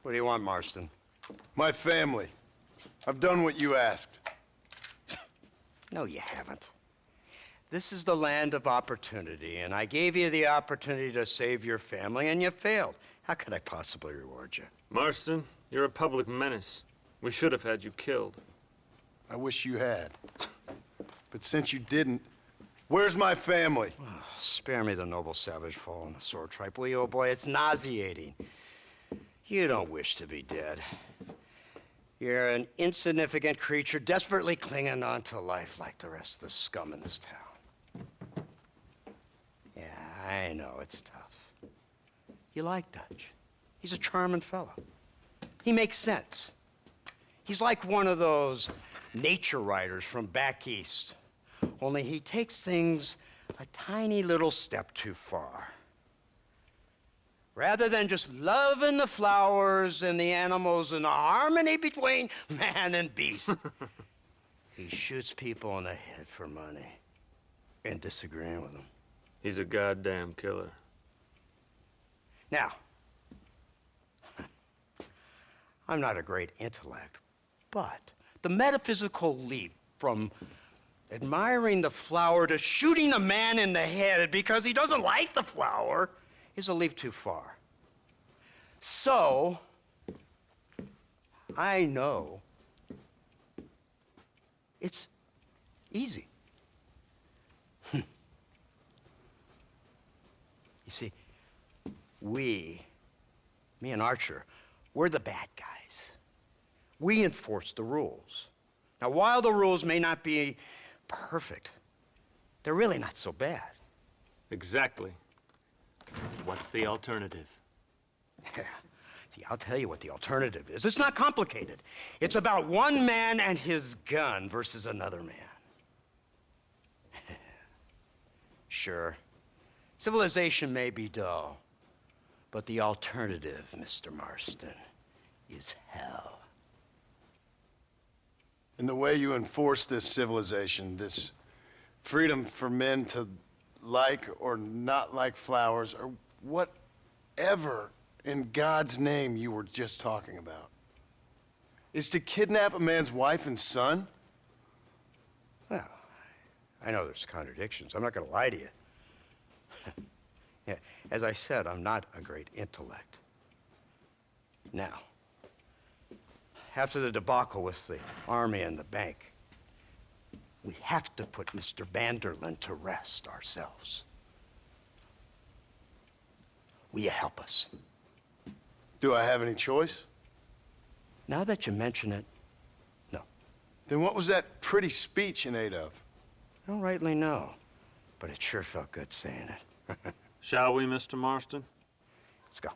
What do you want, Marston? My family. I've done what you asked. No, you haven't. This is the land of opportunity, and I gave you the opportunity to save your family, and you failed. How could I possibly reward you? Marston, you're a public menace. We should have had you killed. I wish you had. But since you didn't, where's my family? Oh, spare me the noble savage fall on the sword tripe, will you, old boy? It's nauseating. You don't wish to be dead. You're an insignificant creature desperately clinging on to life like the rest of the scum in this town. Yeah, I know it's tough. You like Dutch. He's a charming fellow. He makes sense. He's like one of those nature writers from back east. Only he takes things a tiny little step too far. Rather than just loving the flowers and the animals and the harmony between man and beast, he shoots people in the head for money and disagreeing with them. He's a goddamn killer. Now, I'm not a great intellect, but the metaphysical leap from admiring the flower to shooting a man in the head because he doesn't like the flower is a leap too far. So, I know it's easy. You see, me and Archer, we're the bad guys. We enforce the rules. Now, while the rules may not be perfect, they're really not so bad. Exactly. What's the alternative? Yeah. See, I'll tell you what the alternative is. It's not complicated. It's about one man and his gun versus another man. Sure, civilization may be dull, but the alternative, Mr. Marston, is hell. And the way you enforce this civilization, this freedom for men to like or not like flowers, or whatever in God's name you were just talking about, is to kidnap a man's wife and son? Well, I know there's contradictions. I'm not going to lie to you. Yeah, as I said, I'm not a great intellect. Now, after the debacle with the army and the bank, we have to put Mr. Vanderlyn to rest ourselves. Will you help us? Do I have any choice? Now that you mention it, no. Then what was that pretty speech in aid of? I don't rightly know, but it sure felt good saying it. Shall we, Mr. Marston? Let's go.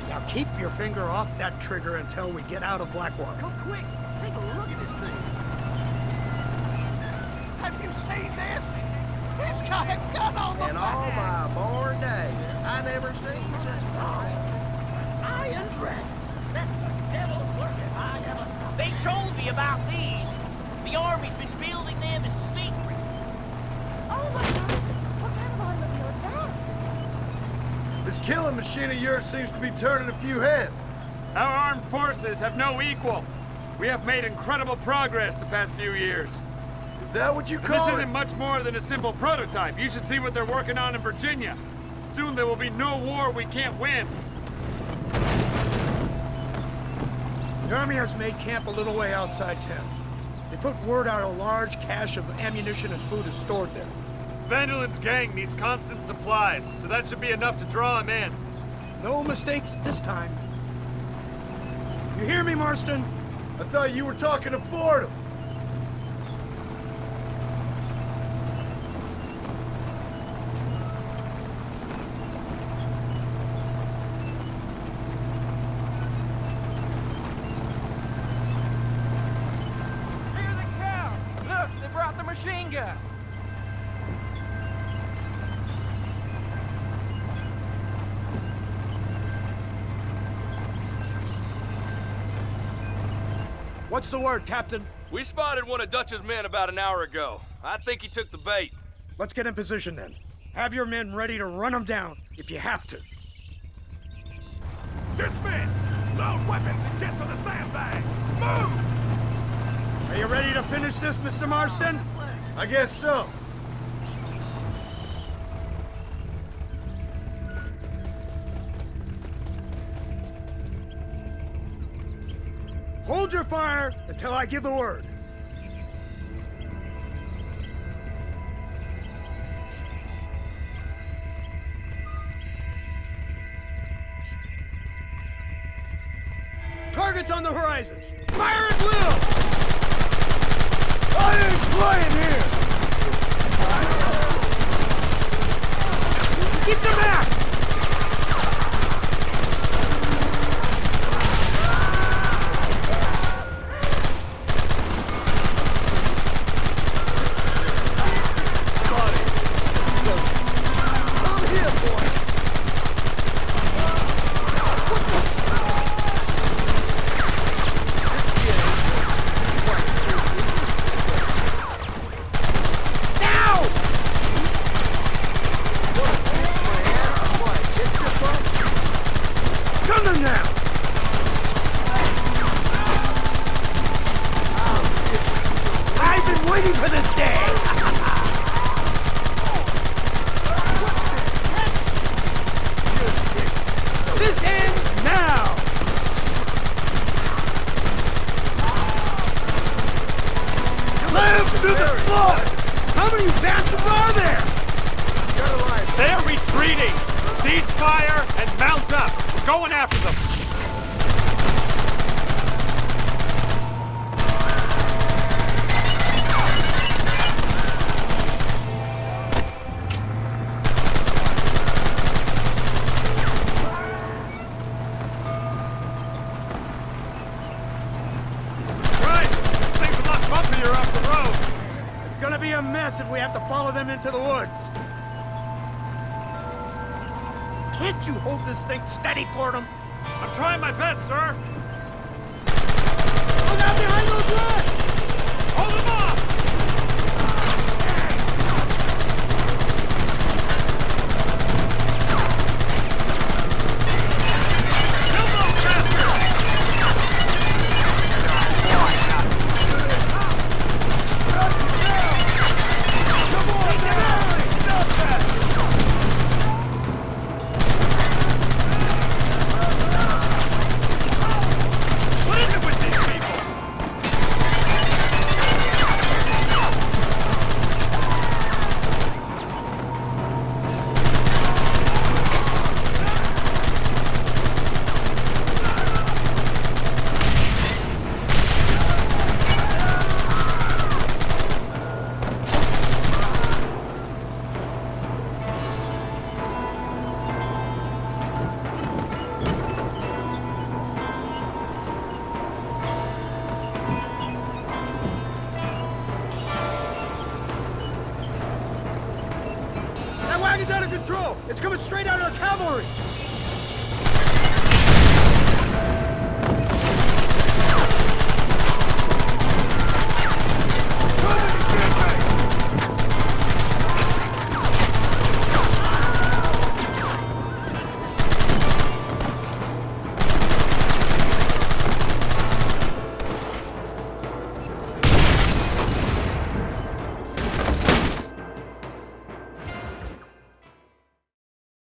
Now keep your finger off that trigger until we get out of Blackwater. Come quick, take a look at this thing. Have you seen this? It's got a gun on the In all back. my born days, I never seen such thing. Iron Dragon. That's the devil's working I ever saw. They told me about these. The Army's been building them in secret. Oh my God! What kind of automobile is that? This killing machine of yours seems to be turning a few heads. Our armed forces have no equal. We have made incredible progress the past few years. Is that what you And call this it? isn't much more than a simple prototype. You should see what they're working on in Virginia. Soon there will be no war we can't win. The Army has made camp a little way outside town. They put word out a large cache of ammunition and food is stored there. Vanderlyn's gang needs constant supplies, so that should be enough to draw him in. No mistakes this time. You hear me, Marston? I thought you were talking to Fordham. What's the word, Captain? We spotted one of Dutch's men about an hour ago. I think he took the bait. Let's get in position then. Have your men ready to run them down if you have to. Dismiss! Load weapons and get to the sandbag! Move! Are you ready to finish this, Mr. Marston? I guess so. Hold your fire until I give the word. Targets on the horizon. Fire at will! I ain't playing here! Keep them back! Waiting for this day! This ends now! Live through the smoke! How many bastards are there? They're retreating! Cease fire and mount up! We're going after them! It's gonna be a mess if we have to follow them into the woods. Can't you hold this thing steady for them? I'm trying my best, sir! Look out behind those rocks! Hold them off! Kill those bastards! What is it with these people? That wagon's out of control! It's coming straight at our cavalry!